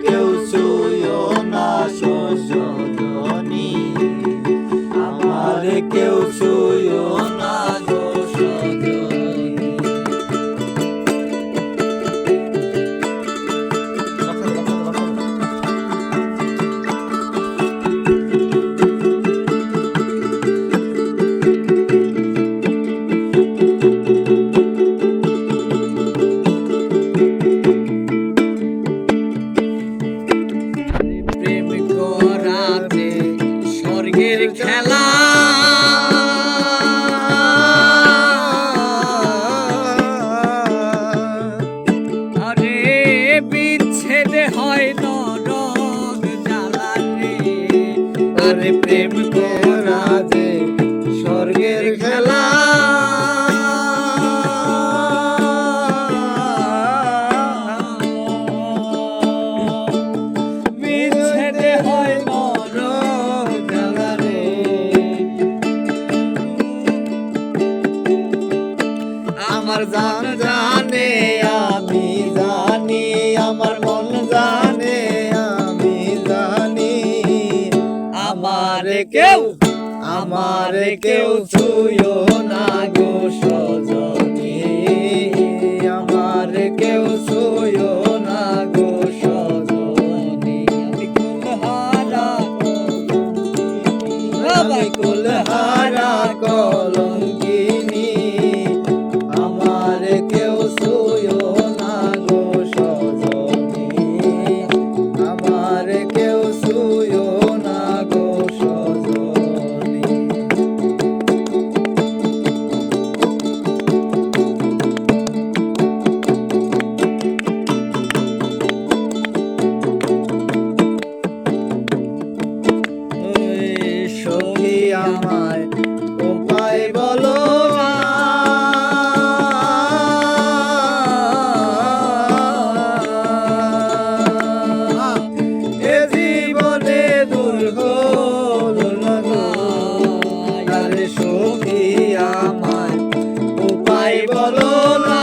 কেউ ছুঁয়ো না সজনী, আমার কেউ ছুঁয়ো না সজনী। খেলা আরে বিচ্ছেদে হয় নরক জ্বালা রে, আরে প্রেম করা যে স্বর্গের খেলা, বিচ্ছেদে হয় নরক জ্বালা রে। আমার জান জানে আমি জানি, আমার মন জানে আমি জানি, আমার কেউ ছুঁয়ো না গো সজনী, আমার কেউ ছুঁয়ো না গো সজনী। আমি কুলহারা কলঙ্কিনী, আমার কেউ ছুঁয়ো না গো সজনী, আমার কেউ ছুঁয়ো না গো সজনী। সখী আমায় উপায় বলো না, এ জীবনে দূর হলো না গো। আরে সখী আমায় উপায় বলো না,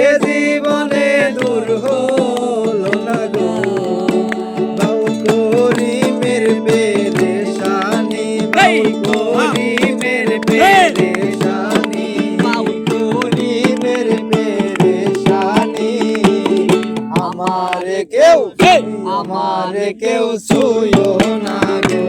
এ জীবনে দূর হলো না গো। বাউ করি মের পেরেশানি, বাউ করি মের পেরেশানি, বাউ করি মের পেরেশানি, আমার কেউ ছুঁয়ো না গো।